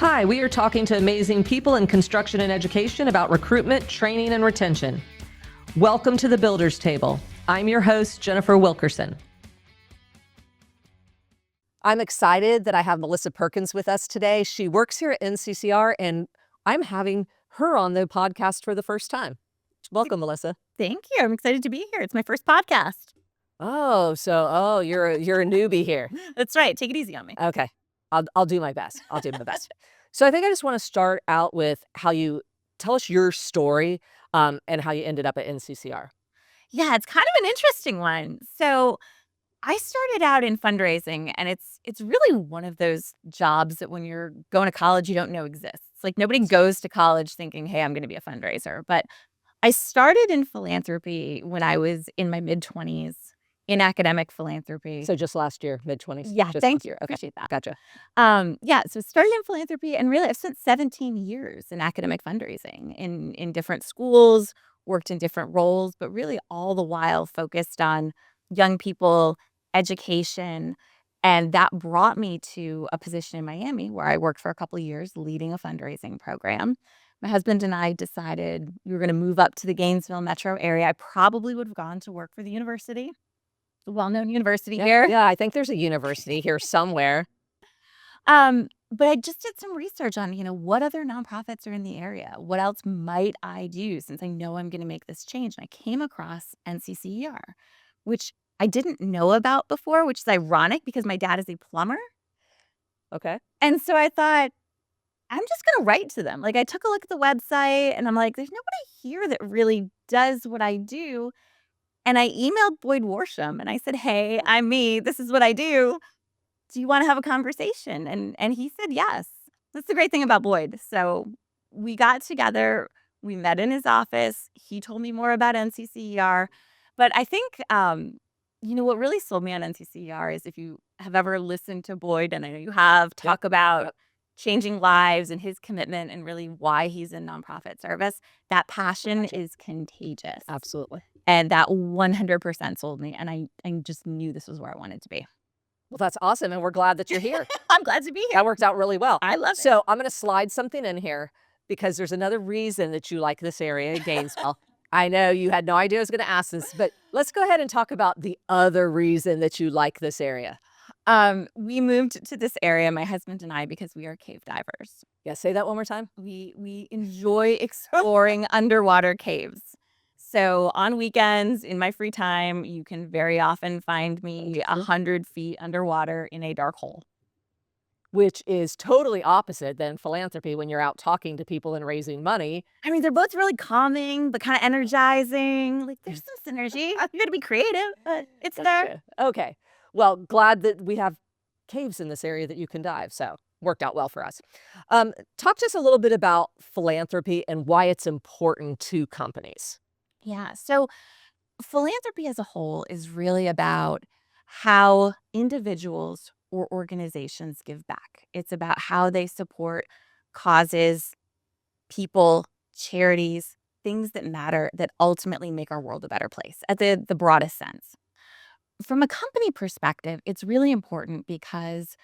Hi, we are talking to amazing people in construction and education about recruitment, training, and retention. Welcome to the Builders Table. I'm your host, Jennifer Wilkerson. I'm excited that I have Melissa Perkins with us today. She works here at NCCER, and I'm having her on the podcast for the first time. Welcome, Melissa. Thank you. I'm excited to be here. It's my first podcast. You're a newbie here. That's right. Take it easy on me. Okay. I'll do my best. So I think I just want to start out with how you tell us your story and how you ended up at NCCER. Yeah, it's kind of an interesting one. So I started out in fundraising, and it's really one of those jobs that when you're going to college, you don't know exists. Like nobody goes to college thinking, hey, I'm going to be a fundraiser. But I started in philanthropy when I was in my mid-20s in academic philanthropy. So just last year, mid-20s? Yeah, just thank you. Okay. Appreciate that. Gotcha. So started in philanthropy, and really I've spent 17 years in academic fundraising in different schools, worked in different roles, but really all the while focused on young people, education. And that brought me to a position in Miami where I worked for a couple of years leading a fundraising program. My husband and I decided we were going to move up to the Gainesville metro area. I probably would have gone to work for the university, the well-known university here. Yeah, I think there's a university here somewhere. But I just did some research on, what other nonprofits are in the area? What else might I do since I know I'm going to make this change? And I came across NCCER, which I didn't know about before, which is ironic because my dad is a plumber. Okay. And so I thought, I'm just going to write to them. Like I took a look at the website and I'm like, there's nobody here that really does what I do. And I emailed Boyd Worsham and I said, hey, I'm me. This is what I do. Do you want to have a conversation? And he said yes. That's the great thing about Boyd. So we got together. We met in his office. He told me more about NCCER. But I think, what really sold me on NCCER is if you have ever listened to Boyd, and I know you have, talk about changing lives and his commitment and really why he's in nonprofit service, that passion is contagious. Absolutely. And that 100% sold me. And I just knew this was where I wanted to be. Well, that's awesome. And we're glad that you're here. I'm glad to be here. That worked out really well. I love it. So I'm going to slide something in here because there's another reason that you like this area, Gainesville. I know you had no idea I was going to ask this, but let's go ahead and talk about the other reason that you like this area. We moved to this area, my husband and I, because we are cave divers. Yeah, say that one more time. We enjoy exploring underwater caves. So on weekends, in my free time, you can very often find me 100 feet underwater in a dark hole. Which is totally opposite than philanthropy when you're out talking to people and raising money. I mean, they're both really calming, but kind of energizing. Like there's some synergy. You got to be creative, but it's there. Okay. Well, glad that we have caves in this area that you can dive. So worked out well for us. Talk to us a little bit about philanthropy and why it's important to companies. Yeah. So philanthropy as a whole is really about how individuals or organizations give back. It's about how they support causes, people, charities, things that matter that ultimately make our world a better place at the broadest sense. From a company perspective, it's really important because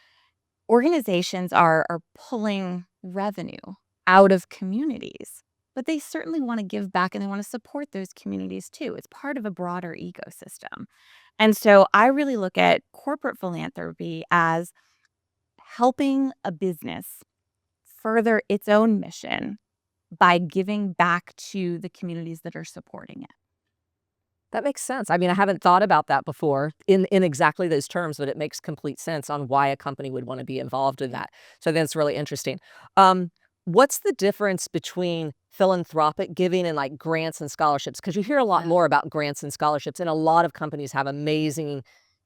organizations are pulling revenue out of communities, but they certainly want to give back and they want to support those communities too. It's part of a broader ecosystem. And so I really look at corporate philanthropy as helping a business further its own mission by giving back to the communities that are supporting it. That makes sense. I mean, I haven't thought about that before in exactly those terms, but it makes complete sense on why a company would want to be involved in that. So I think it's really interesting. What's the difference between philanthropic giving and like grants and scholarships? Because you hear a lot more about grants and scholarships, and a lot of companies have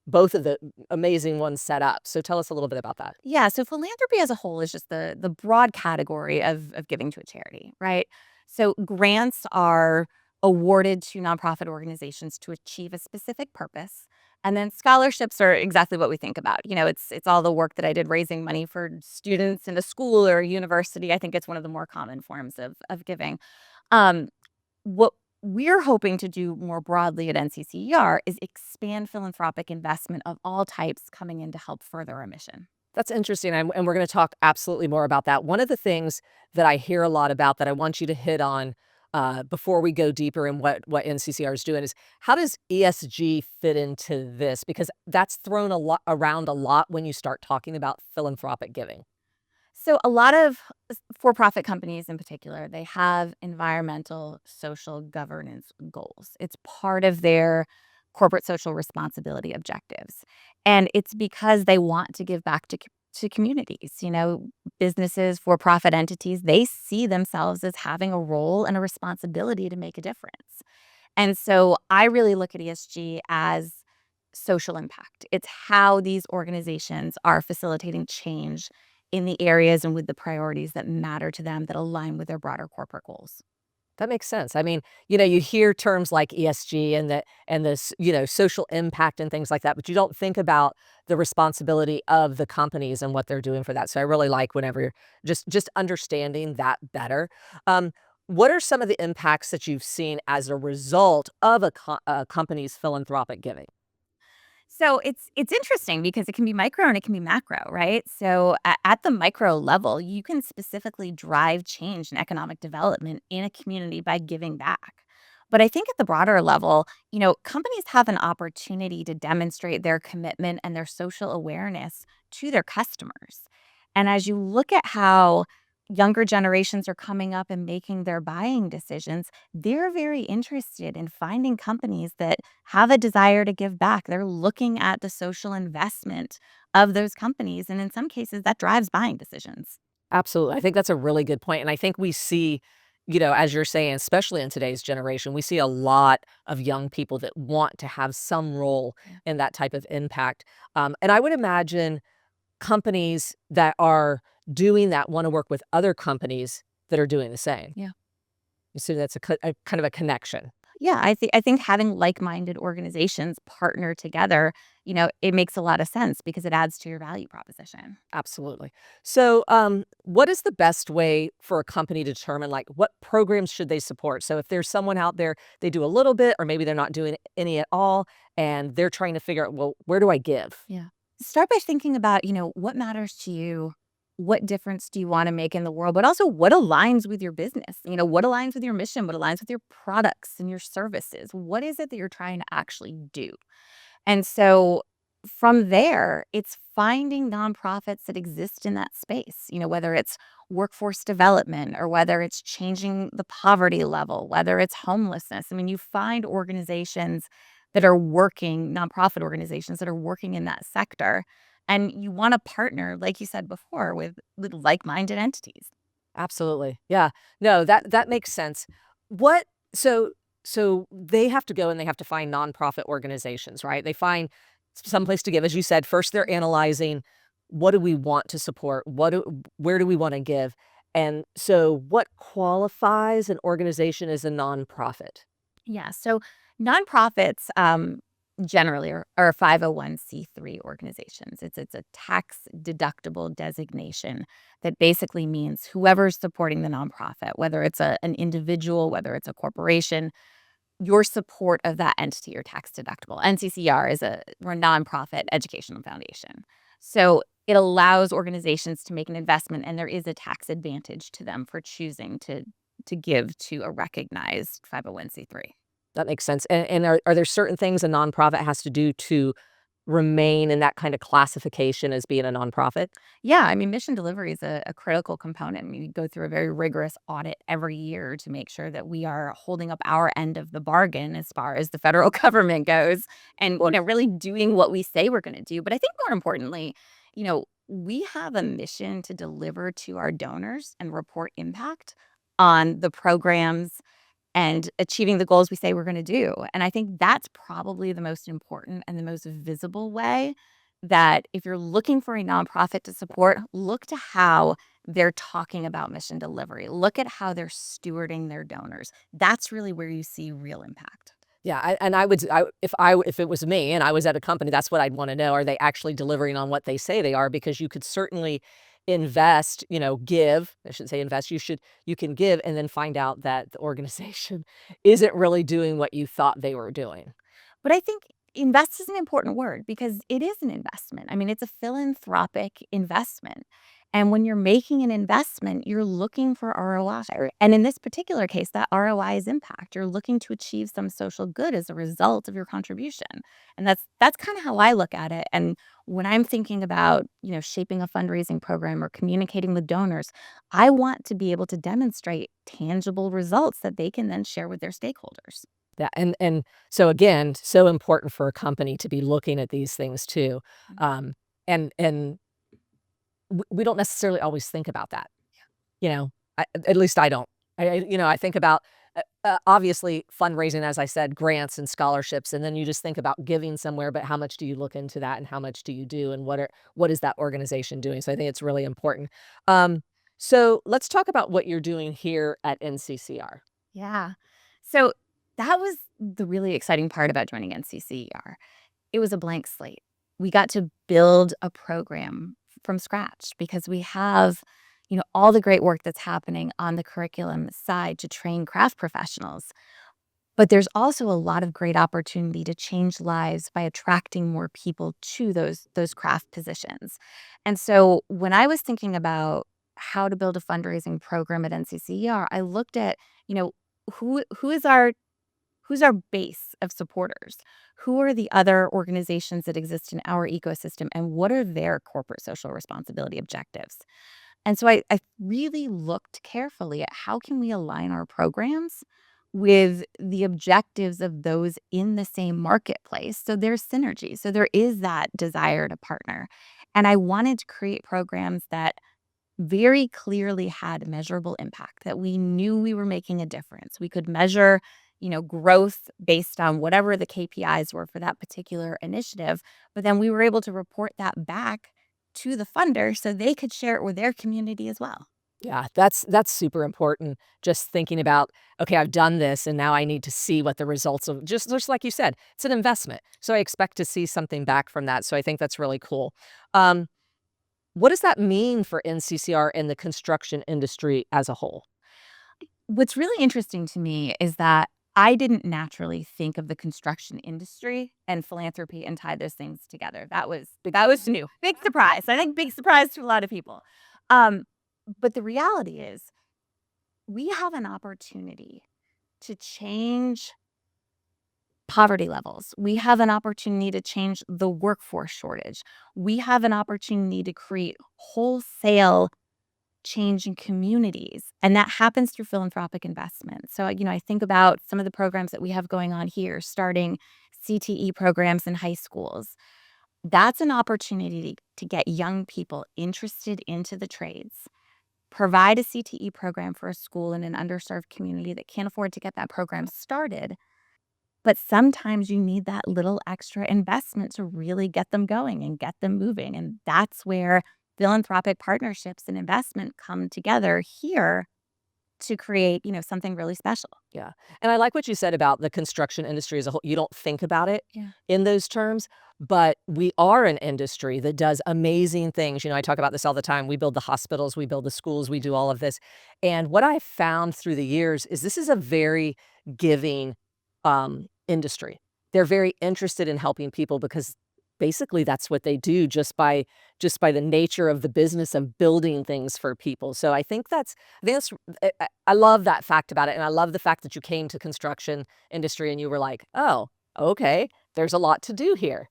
both of the amazing ones set up. So tell us a little bit about that. Yeah, so philanthropy as a whole is just the broad category of giving to a charity, right? So grants are awarded to nonprofit organizations to achieve a specific purpose. And then scholarships are exactly what we think about. It's all the work that I did raising money for students in a school or a university. I think it's one of the more common forms of giving. What we're hoping to do more broadly at NCCER is expand philanthropic investment of all types coming in to help further our mission. That's interesting, and we're gonna talk absolutely more about that. One of the things that I hear a lot about that I want you to hit on, before we go deeper in what NCCR is doing is, how does ESG fit into this? Because that's thrown a lot around a lot when you start talking about philanthropic giving. So a lot of for-profit companies in particular, they have environmental, social governance goals. It's part of their corporate social responsibility objectives. And it's because they want to give back to communities. Businesses, for-profit entities, they see themselves as having a role and a responsibility to make a difference. And so I really look at ESG as social impact. It's how these organizations are facilitating change in the areas and with the priorities that matter to them that align with their broader corporate goals. That makes sense. I mean, you hear terms like ESG and this, social impact and things like that, but you don't think about the responsibility of the companies and what they're doing for that. So I really like whenever you're just understanding that better. Um, what are some of the impacts that you've seen as a result of a company's philanthropic giving? So it's interesting because it can be micro and it can be macro, right? So at the micro level, you can specifically drive change and economic development in a community by giving back. But I think at the broader level, companies have an opportunity to demonstrate their commitment and their social awareness to their customers. And as you look at how younger generations are coming up and making their buying decisions, they're very interested in finding companies that have a desire to give back. They're looking at the social investment of those companies, and in some cases, that drives buying decisions. Absolutely. I think that's a really good point, and I think we see, as you're saying, especially in today's generation, we see a lot of young people that want to have some role Yeah. in that type of impact, and I would imagine companies that are doing that wanna work with other companies that are doing the same. Yeah. So that's a kind of a connection. Yeah, I think having like-minded organizations partner together, it makes a lot of sense because it adds to your value proposition. Absolutely. So, what is the best way for a company to determine, like, what programs should they support? So, if there's someone out there, they do a little bit, or maybe they're not doing any at all, and they're trying to figure out, well, where do I give? Yeah. Start by thinking about, what matters to you? What difference do you want to make in the world? But also what aligns with your business? What aligns with your mission? What aligns with your products and your services? What is it that you're trying to actually do? And so from there, it's finding nonprofits that exist in that space, whether it's workforce development or whether it's changing the poverty level, whether it's homelessness. I mean, you find organizations that are working, nonprofit organizations that are working in that sector. And you want to partner, like you said before, with like-minded entities. Absolutely. Yeah. No, that makes sense. What so so they have to go and they have to find nonprofit organizations, right? They find someplace to give. As you said, first they're analyzing, what do we want to support? Where do we want to give? And so what qualifies an organization as a nonprofit? Yeah. So nonprofits generally are 501(c)(3) organizations. It's a tax deductible designation that basically means whoever's supporting the nonprofit, whether it's an individual, whether it's a corporation, your support of that entity are tax deductible. NCCER is we're a nonprofit educational foundation. So it allows organizations to make an investment, and there is a tax advantage to them for choosing to give to a recognized 501(c)(3). That makes sense. And are there certain things a nonprofit has to do to remain in that kind of classification as being a nonprofit? Yeah, I mean, mission delivery is a critical component. We go through a very rigorous audit every year to make sure that we are holding up our end of the bargain as far as the federal government goes and, really doing what we say we're going to do. But I think more importantly, we have a mission to deliver to our donors and report impact on the programs and achieving the goals we say we're gonna do, and I think that's probably the most important and the most visible way that if you're looking for a nonprofit to support, look to how they're talking about mission delivery. Look at how they're stewarding their donors. That's really where you see real impact. Yeah, if it was me and I was at a company, that's what I'd wanna know. Are they actually delivering on what they say they are? Because you could certainly invest, give, I shouldn't say invest, you can give and then find out that the organization isn't really doing what you thought they were doing. But I think invest is an important word because it is an investment. I mean, it's a philanthropic investment. And when you're making an investment, you're looking for ROI. And in this particular case, that ROI is impact. You're looking to achieve some social good as a result of your contribution. And that's kind of how I look at it. And when I'm thinking about, shaping a fundraising program or communicating with donors, I want to be able to demonstrate tangible results that they can then share with their stakeholders. Yeah, and so again, so important for a company to be looking at these things too. Mm. And we don't necessarily always think about that, you know? At least I don't. I think about, obviously, fundraising, as I said, grants and scholarships, and then you just think about giving somewhere, but how much do you look into that, and how much do you do, and what is that organization doing? So I think it's really important. Um, so let's talk about what you're doing here at NCCR. Yeah. So that was the really exciting part about joining NCCER. It was a blank slate. We got to build a program from scratch because we have, all the great work that's happening on the curriculum side to train craft professionals. But there's also a lot of great opportunity to change lives by attracting more people to those craft positions. And so when I was thinking about how to build a fundraising program at NCCER, I looked at, you know, who is who's our base of supporters? Who are the other organizations that exist in our ecosystem and what are their corporate social responsibility objectives? And so I really looked carefully at how can we align our programs with the objectives of those in the same marketplace. So there's synergy. So there is that desire to partner. And I wanted to create programs that very clearly had measurable impact, that we knew we were making a difference. We could measure, growth based on whatever the KPIs were for that particular initiative. But then we were able to report that back to the funder so they could share it with their community as well. Yeah, that's super important. Just thinking about, okay, I've done this and now I need to see what the results of just like you said, it's an investment. So I expect to see something back from that. So I think that's really cool. Um, what does that mean for NCCR and the construction industry as a whole? What's really interesting to me is that I didn't naturally think of the construction industry and philanthropy and tie those things together. That was new. Big surprise. I think big surprise to a lot of people. Um, but the reality is we have an opportunity to change poverty levels. We have an opportunity to change the workforce shortage. We have an opportunity to create wholesale change in communities. And that happens through philanthropic investment. So, I think about some of the programs that we have going on here, starting CTE programs in high schools. That's an opportunity to get young people interested into the trades, provide a CTE program for a school in an underserved community that can't afford to get that program started. But sometimes you need that little extra investment to really get them going and get them moving. And that's where philanthropic partnerships and investment come together here to create, something really special. Yeah, and I like what you said about the construction industry as a whole. You don't think about it Yeah. in those terms, but we are an industry that does amazing things. I talk about this all the time. We build the hospitals, we build the schools, we do all of this. And what I found through the years is this is a very giving industry. They're very interested in helping people because basically that's what they do just by the nature of the business of building things for people. So I think that's I love that fact about it, and I love the fact that you came to construction industry and you were like, "Oh, okay, there's a lot to do here."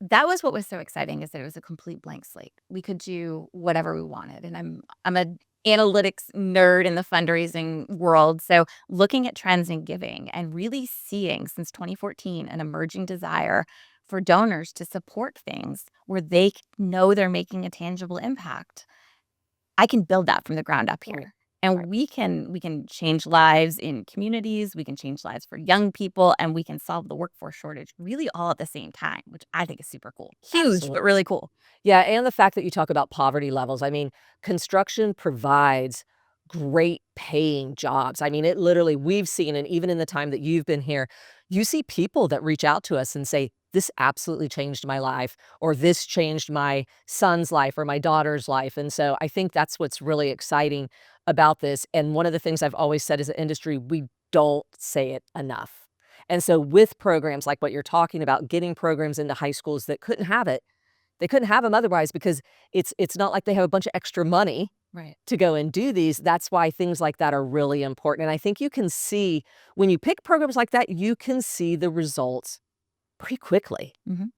That was what was so exciting is that it was a complete blank slate. We could do whatever we wanted. And I'm a analytics nerd in the fundraising world. So looking at trends in giving and really seeing since 2014 an emerging desire for donors to support things where they know they're making a tangible impact. I can build that from the ground up Right, here. And right. we can change lives in communities, we can change lives for young people, and we can solve the workforce shortage really all at the same time, which I think is super cool. Huge, but Absolutely. really cool. Yeah, and the fact that you talk about poverty levels. I mean, construction provides great paying jobs. I mean, it literally we've seen, and even in the time that you've been here, you see people that reach out to us and say, "This absolutely changed my life," or "This changed my son's life or my daughter's life." And so I think that's what's really exciting about this. And one of the things I've always said as an industry, we don't say it enough. And so with programs like what you're talking about, getting programs into high schools that couldn't have it, they couldn't have them otherwise because it's not like they have a bunch of extra money Right. to go and do these. That's why things like that are really important. And I think you can see when you pick programs like that, you can see the results pretty quickly. Mhm.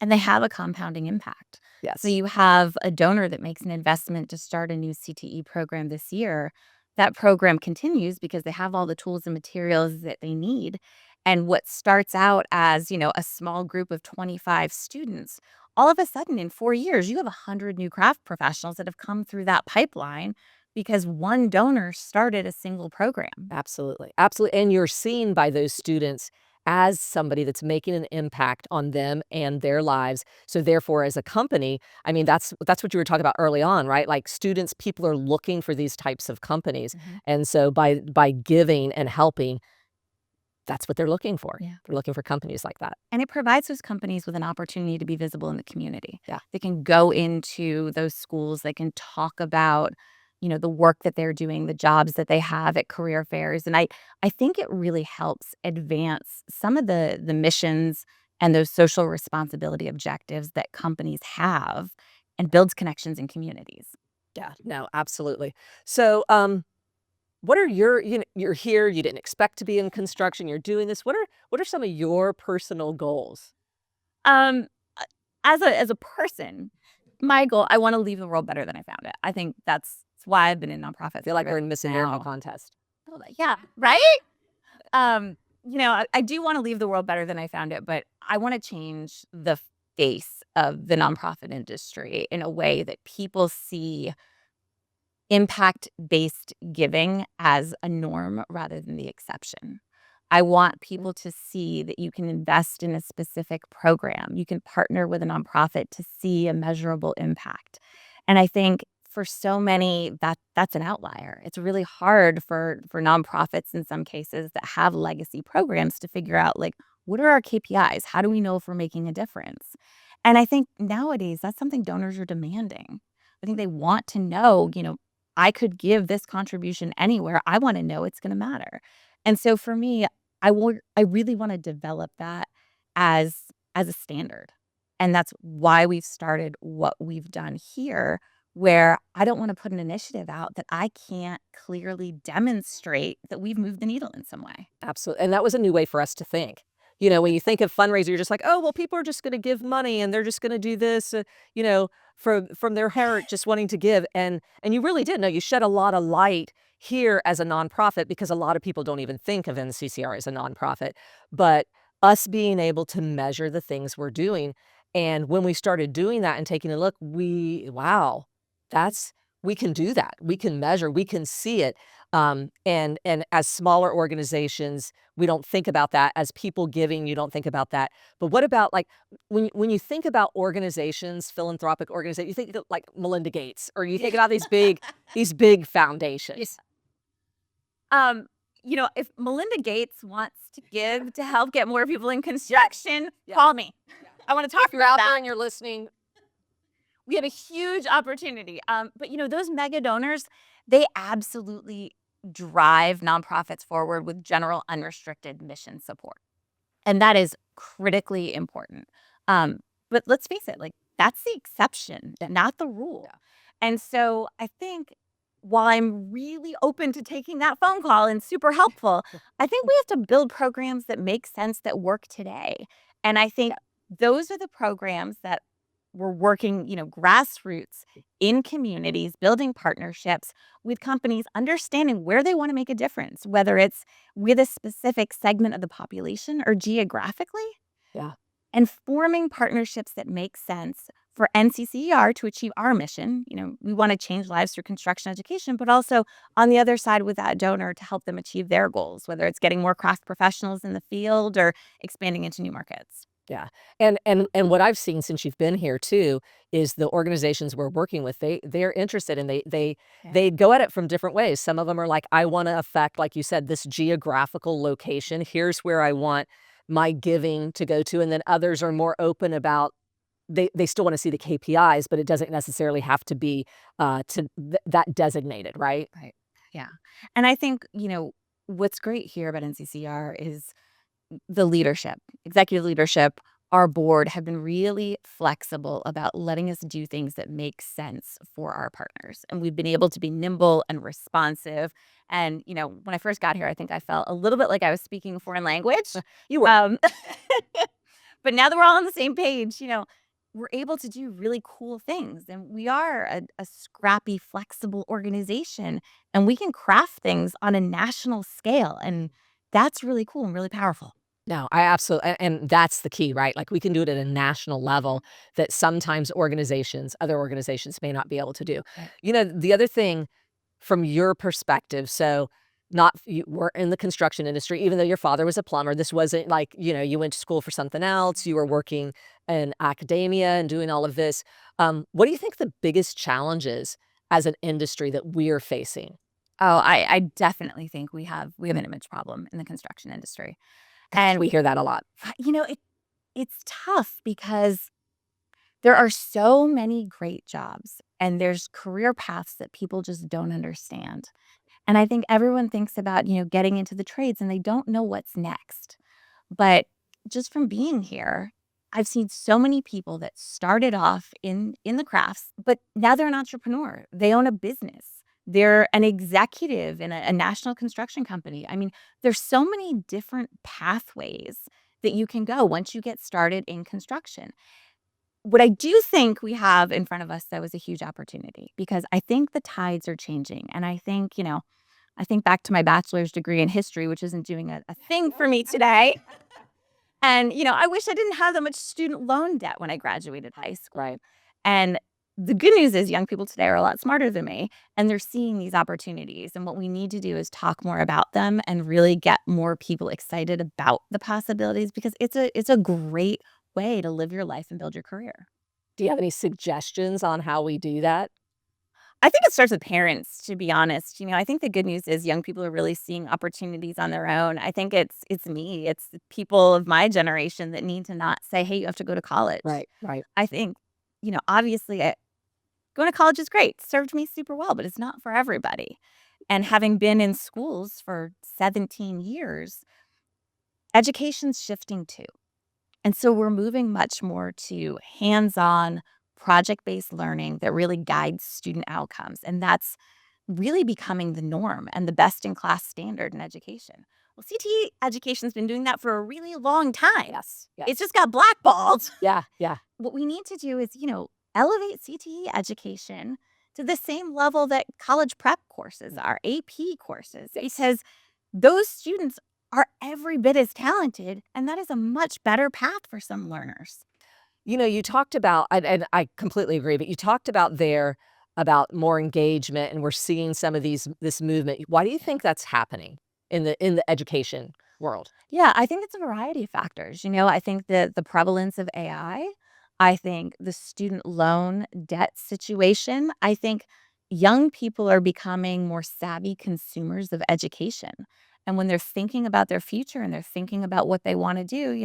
And they have a compounding impact. So Yes. you have a donor that makes an investment to start a new CTE program this year. That program continues because they have all the tools and materials that they need. And what starts out as, a small group of 25 students, all of a sudden in 4 years, you have 100 new craft professionals that have come through that pipeline because one donor started a single program. Absolutely, absolutely, and you're seen by those students as somebody that's making an impact on them and their lives, so therefore, as a company, I mean, that's what you were talking about early on, right? Like, students, people are looking for these types of companies, Mhm. and so by giving and helping, that's what they're looking for. Yeah. They're looking for companies like that. And it provides those companies with an opportunity to be visible in the community. Yeah. They can go into those schools, they can talk about, the work that they're doing, the jobs that they have at career fairs. And I think it really helps advance some of the missions and those social responsibility objectives that companies have and builds connections in communities. Yeah, no, absolutely. So, what are you're here, you didn't expect to be in construction, you're doing this. What are some of your personal goals? Um, as a person, my goal, I wanna leave the world better than I found it. I think that's why I've been in I nonprofits feel like longer we're in Miss America now. contest. Little bit, yeah, right? I do wanna leave the world better than I found it, but I wanna change the face of the nonprofit industry in a way that people see impact-based giving as a norm rather than the exception. I want Mm, people to see that you can invest in a specific program. You can partner with a nonprofit to see a measurable impact. And I think for so many that's an outlier. It's really hard for nonprofits in some cases that have legacy programs to figure out like what are our KPIs? How do we know if we're making a difference? And I think nowadays that's something donors are demanding. I think they want to know, I could give this contribution anywhere. I want to know it's going to matter. And so for me, I really want to develop that as as a standard. And that's why we've started what we've done here, where I don't want to put an initiative out that I can't clearly demonstrate that we've moved the needle in some way. absolutely, and that was a new way for us to think. When you think of fundraiser, you're just like, "Oh, well, people are just gonna give money, and they're just gonna do this, from their heart, just wanting to give," and you really did. No, you shed a lot of light here as a nonprofit because a lot of people don't even think of NCCR as a nonprofit, but us being able to measure the things we're doing, and when we started doing that and taking a look, wow, that's we can do that. We can measure, we can see it, and as smaller organizations, we don't think about that. As people giving, you don't think about that. But what about like when you think about organizations, philanthropic organizations, you think of, like Melinda Gates, or you think Yeah. about these big Yeah. foundations. Um, if Melinda Gates wants to give to help get more people in construction, Yeah. call me. I want to talk If you're about out there that. and you're listening, We have a huge opportunity. But those mega donors, they absolutely drive nonprofits forward with general unrestricted mission support. And that is critically important. But let's face it, like that's the exception, yeah, not the rule. yeah. And so I think while I'm really open to taking that phone call and super helpful, I think we have to build programs that make sense that work today. And I think those are the programs that we're working, grassroots in communities, building partnerships with companies, understanding where they want to make a difference, whether it's with a specific segment of the population or geographically, Yeah. and forming partnerships that make sense for NCCER to achieve our mission. We want to change lives through construction education, but also on the other side with that donor to help them achieve their goals, whether it's getting more craft professionals in the field or expanding into new markets. Yeah, and what I've seen since you've been here too is the organizations we're working with, they're interested and Yeah. they go at it from different ways. Some of them are like, "I wanna affect," like you said, "this geographical location. Here's where I want my giving to go to," and then others are more open about they still wanna see the KPIs, but it doesn't necessarily have to be, to that designated, right? Right. Yeah. And I think, what's great here about NCCR is the leadership, executive leadership, our board have been really flexible about letting us do things that make sense for our partners. And we've been able to be nimble and responsive. And, when I first got here, I think I felt a little bit like I was speaking a foreign language. You were. Um, but now that we're all on the same page, we're able to do really cool things. And we are a scrappy, flexible organization, and we can craft things on a national scale. And that's really cool and really powerful. No, I absolutely, and that's the key, right? Like, we can do it at a national level that sometimes other organizations may not be able to do. Right. The other thing from your perspective, so not you were in the construction industry, even though your father was a plumber, this wasn't like, you went to school for something else, you were working in academia and doing all of this. What do you think the biggest challenges as an industry that we're facing? Oh, I definitely think we have an image problem in the construction industry. And We hear that a lot. it's tough because there are so many great jobs and there's career paths that people just don't understand. And I think everyone thinks about, getting into the trades and they don't know what's next. But just from being here, I've seen so many people that started off in the crafts, but now they're an entrepreneur. They own a business. They're an executive in a national construction company. I mean, there's so many different pathways that you can go once you get started in construction. What I do think we have in front of us, though, is a huge opportunity because I think the tides are changing. And I think back to my bachelor's degree in history, which isn't doing a thing for me today. And, I wish I didn't have that much student loan debt when I graduated high school. Right. And the good news is young people today are a lot smarter than me, and they're seeing these opportunities. And what we need to do is talk more about them and really get more people excited about the possibilities because it's a great way to live your life and build your career. Do you have any suggestions on how we do that? I think it starts with parents, to be honest. I think the good news is young people are really seeing opportunities on their own. I think it's me, it's the people of my generation that need to not say, "Hey, you have to go to college." Right, right. I think, obviously, going to college is great, served me super well, but it's not for everybody. And having been in schools for 17 years, education's shifting too. And so we're moving much more to hands-on, project-based learning that really guides student outcomes, and that's really becoming the norm and the best-in-class standard in education. Well, CTE education's been doing that for a really long time. Yes, It's yes. just got blackballed. Yeah, yeah. What we need to do is, elevate CTE education to the same level that college prep courses are, AP courses, because those students are every bit as talented, and that is a much better path for some learners. You talked about, and I completely agree, but you talked about more engagement, and we're seeing some of this movement. Why do you think that's happening in the education world? Yeah, I think it's a variety of factors. I think the prevalence of I think the student loan debt situation. I think young people are becoming more savvy consumers of education. And when they're thinking about their future and they're thinking about what they want to do,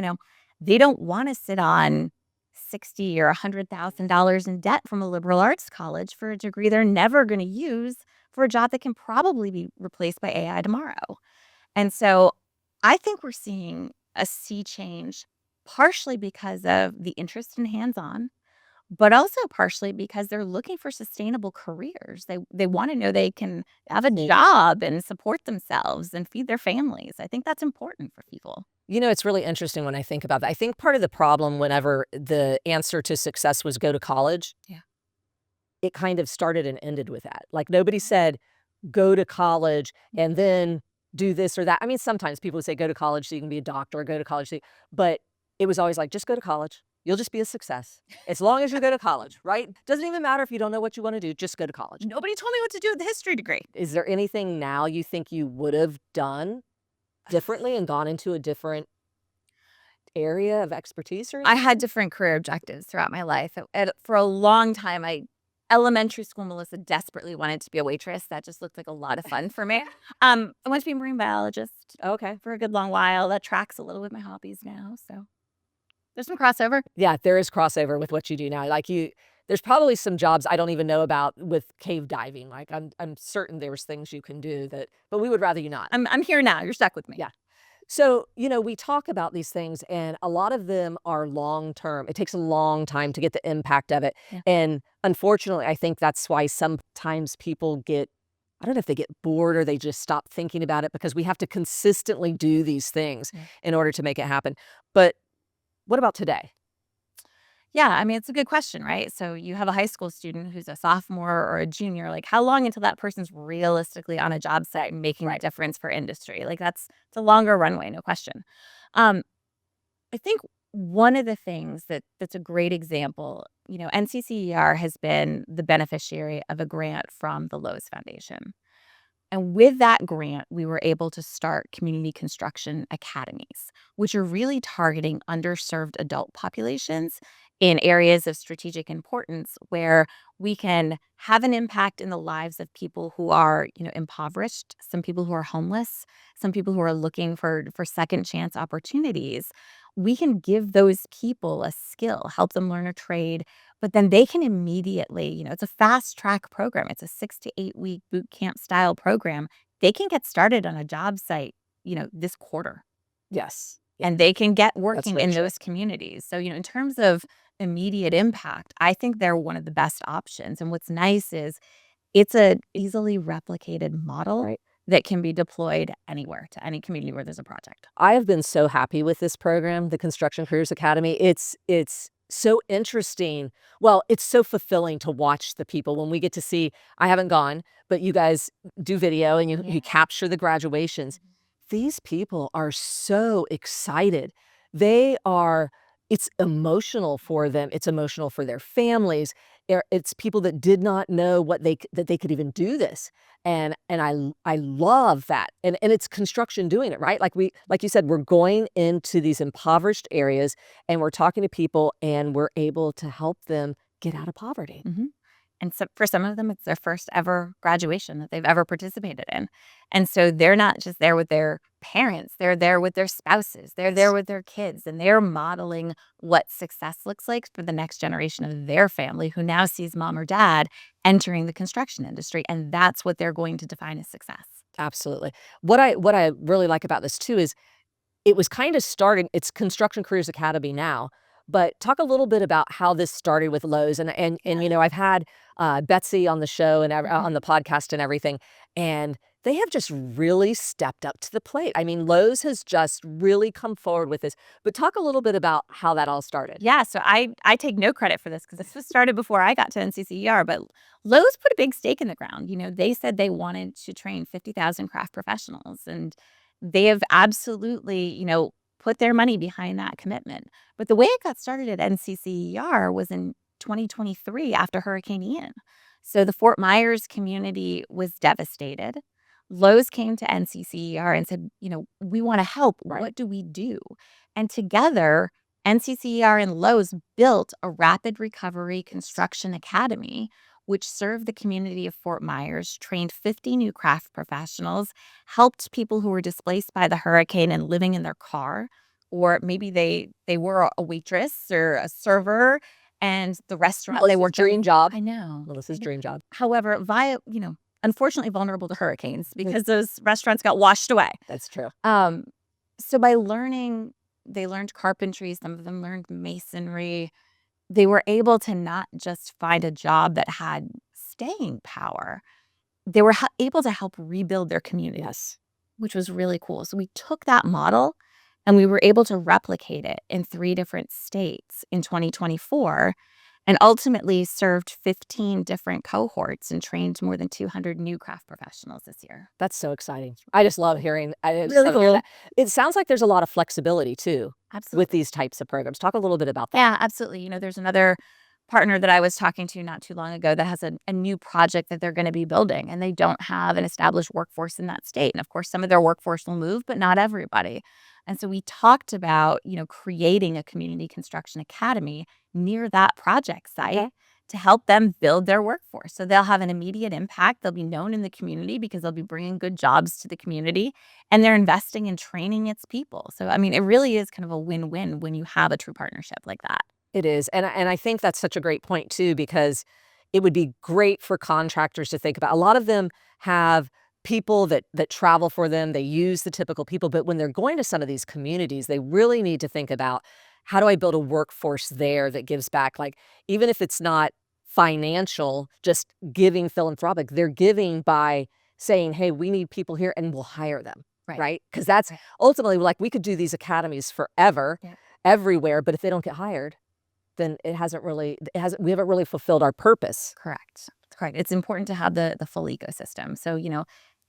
they don't want to sit on 60 or $100,000 in debt from a liberal arts college for a degree they're never going to use for a job that can probably be replaced by AI tomorrow. And so I think we're seeing a sea change partially because of the interest in hands-on, but also partially because they're looking for sustainable careers. They want to know they can have a job and support themselves and feed their families. I think that's important for people. It's really interesting when I think about that. I think part of the problem whenever the answer to success was go to college, Yeah. it kind of started and ended with that. Like, nobody said, "Go to college and then do this or that." I mean, sometimes people would say, "Go to college so you can be a doctor," or "Go to college so," but it was always like, "Just go to college. You'll just be a success. As long as you go to college," right? Doesn't even matter if you don't know what you wanna do, just go to college. Nobody told me what to do with the history degree. Is there anything now you think you would have done differently and gone into a different area of expertise or I anything? had different career objectives throughout my life. For a long time, elementary school, Melissa desperately wanted to be a waitress. That just looked like a lot of fun for me. I wanted to be a marine biologist Okay. for a good long while. That tracks a little with my hobbies now. So there's some crossover. Yeah, there is crossover with what you do now. Like, there's probably some jobs I don't even know about with cave diving. Like, I'm certain there's things you can do that, but we would rather you not. I'm here now. You're stuck with me. Yeah. So, we talk about these things, and a lot of them are long term. It takes a long time to get the impact of it. Yeah. And unfortunately, I think that's why sometimes people get, I don't know if they get bored or they just stop thinking about it because we have to consistently do these things Yeah. in order to make it happen. But what about today? Yeah, I mean, it's a good question, right? So you have a high school student who's a sophomore or a junior. Like, how long until that person's realistically on a job site and making a Right. difference for industry? Like, it's a longer runway, no question. Um, I think one of the things that's a great example, NCCER has been the beneficiary of a grant from the Lowe's Foundation. And with that grant, we were able to start community construction academies, which are really targeting underserved adult populations in areas of strategic importance where we can have an impact in the lives of people who are, impoverished, some people who are homeless, some people who are looking for second chance opportunities. We can give those people a skill, help them learn a trade, but then they can immediately, it's a fast track program. It's a 6 to 8 week boot camp style program. They can get started on a job site, this quarter, Yes. Yeah, and they can get that's working very in true. those communities. So, in terms of immediate impact, I think they're one of the best options. And what's nice is it's a easily replicated model Right. that can be deployed anywhere to any community where there's a project. I have been so happy with this program, the Construction Careers Academy. It's so interesting. Well, it's so fulfilling to watch the people when we get to see. I haven't gone, but you guys do video and you Yeah. capture the graduations. These people are so excited. They are It's emotional for them. It's emotional for their families. It's people that did not know that they could even do this. And I love that, and it's construction doing it, right? Like you said, we're going into these impoverished areas, and we're talking to people, and we're able to help them get out of poverty. Mhm. And so for some of them, it's their first ever graduation that they've ever participated in. And so they're not just there with their parents, they're there with their spouses, they're there Yes. with their kids, and they're modeling what success looks like for the next generation of their family who now sees mom or dad entering the construction industry. And that's what they're going to define as success. Absolutely. What I really like about this too is it was kinda starting. It's Construction Careers Academy now, but talk a little bit about how this started with Lowe's, and, I've had, Betsy on the show and Mhm. on the podcast and everything, and they have just really stepped up to the plate. I mean, Lowe's has just really come forward with this, but talk a little bit about how that all started. Yeah, so I take no credit for this because this was started before I got to NCCER, but Lowe's put a big stake in the ground. They said they wanted to train 50,000 craft professionals, and they have absolutely, put their money behind that commitment. But the way it got started at NCCER was in 2023 after Hurricane Ian. So the Fort Myers community was devastated. Lowe's came to NCCER and said, we want to help. Right. What do we do? And together, NCCER and Lowe's built a rapid recovery construction academy, which served the community of Fort Myers, trained 50 new craft professionals, helped people who were displaced by the hurricane and living in their car, or maybe they were a waitress or a server, and the restaurant they Melissa's worked at. dream job. I know. Melissa's dream job. However, unfortunately vulnerable to hurricanes because those restaurants got washed away. That's true. Um, so by learning, they learned carpentry, some of them learned masonry. They were able to not just find a job that had staying power, they were able to help rebuild their community, Yes. which was really cool. So we took that model and we were able to replicate it in 3 different states in 2024 and ultimately served 15 different cohorts and trained more than 200 new craft professionals this year. That's so exciting. I just Really love hearing cool. that. It sounds like there's a lot of flexibility too with Absolutely. these types of programs. Talk a little bit about that. Yeah, absolutely. There's another partner that I was talking to not too long ago that has a new project that they're going to be building, and they don't have an established workforce in that state. And of course, some of their workforce will move, but not everybody. And so we talked about, creating a community construction academy near that project Okay. site to help them build their workforce. So they'll have an immediate impact. They'll be known in the community because they'll be bringing good jobs to the community and they're investing in training its people. So, I mean, it really is kind of a win-win when you have a true partnership like that. It is, and I think that's such a great point too, because it would be great for contractors to think about. A lot of them have people that travel for them, they use the typical people, but when they're going to some of these communities, they really need to think about, how do I build a workforce there that gives back? Like, even if it's not financial, just giving philanthropic, they're giving by saying, "Hey, we need people here, and we'll hire them." Right. Right? Because that's Right. ultimately, like, we could do these academies forever, Yeah. everywhere, but if they don't get hired, then we haven't really fulfilled our purpose. Correct. Correct. It's important to have the full ecosystem. So,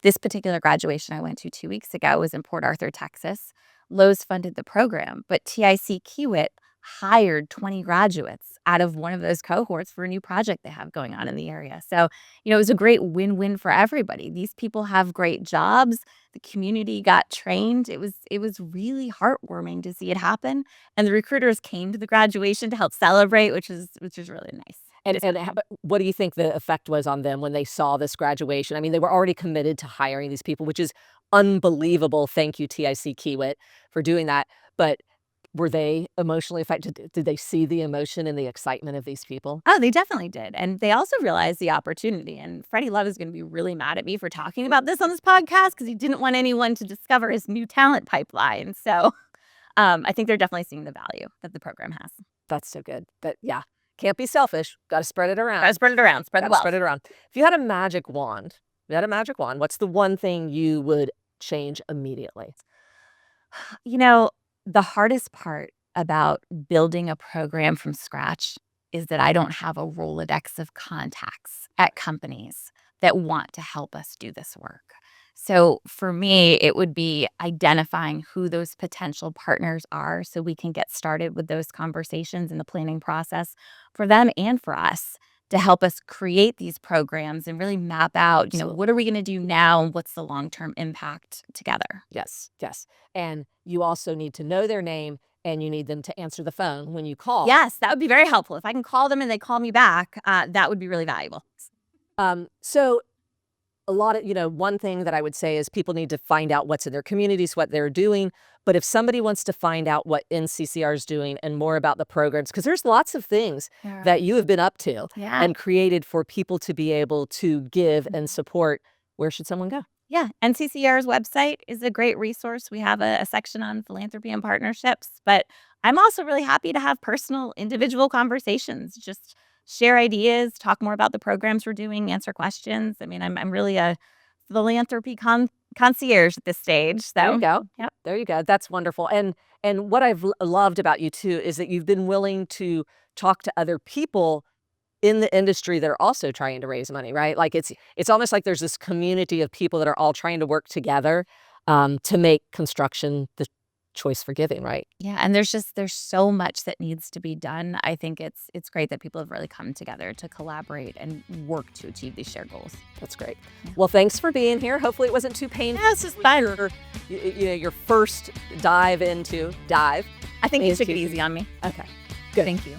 this particular graduation I went to 2 weeks ago was in Port Arthur, Texas. Lowe's funded the program, but TIC Kiewit hired 20 graduates out of one of those cohorts for a new project they have going on in the area. So, it was a great win-win for everybody. These people have great jobs. The community got trained. It was really heartwarming to see it happen. And the recruiters came to the graduation to help celebrate, which is really nice. But what do you think the effect was on them when they saw this graduation? I mean, they were already committed to hiring these people, which is unbelievable. Thank you, TIC Kiewit, for doing that. But were they emotionally affected? Did they see the emotion and the excitement of these people? Oh, they definitely did, and they also realized the opportunity, and Freddie Love is gonna be really mad at me for talking about this on this podcast because he didn't want anyone to discover his new talent pipeline, so, I think they're definitely seeing the value that the program has. That's so good. But yeah, can't be selfish. Got to spread it around. Gotta spread it around, spread the Gotta wealth. spread it around. If you had a magic wand, what's the one thing you would change immediately? You know, the hardest part about building a program from scratch is that I don't have a Rolodex of contacts at companies that want to help us do this work. So for me, it would be identifying who those potential partners are so we can get started with those conversations in the planning process for them and for us to help us create these programs and really map out, Absolutely. what are we going to do now and what's the long-term impact together. Yes, yes. And you also need to know their name, and you need them to answer the phone when you call. Yes, that would be very helpful. If I can call them and they call me back, that would be really valuable. So a lot of, one thing that I would say is people need to find out what's in their communities, what they're doing. But if somebody wants to find out what NCCR is doing and more about the programs, because there's lots of things Yeah. that you have been up to Yeah. and created for people to be able to give and support, where should someone go? Yeah, NCCER's website is a great resource. We have a section on philanthropy and partnerships, but I'm also really happy to have personal, individual conversations. Just share ideas, talk more about the programs we're doing, answer questions. I mean, I'm really a philanthropy concierge at this stage. There you So, go. yep. There you go. That's wonderful. And what I've loved about you too is that you've been willing to talk to other people in the industry that are also trying to raise money, right? Like it's almost like there's this community of people that are all trying to work together to make construction the choice for giving, right? Yeah, and there's so much that needs to be done. I think it's great that people have really come together to collaborate and work to achieve these shared goals. That's great. Yeah. Well, thanks for being here. Hopefully it wasn't too painful. Yeah, it's just fun. Your first dive. I think you took it into- easy on me. Okay, good. Thank you.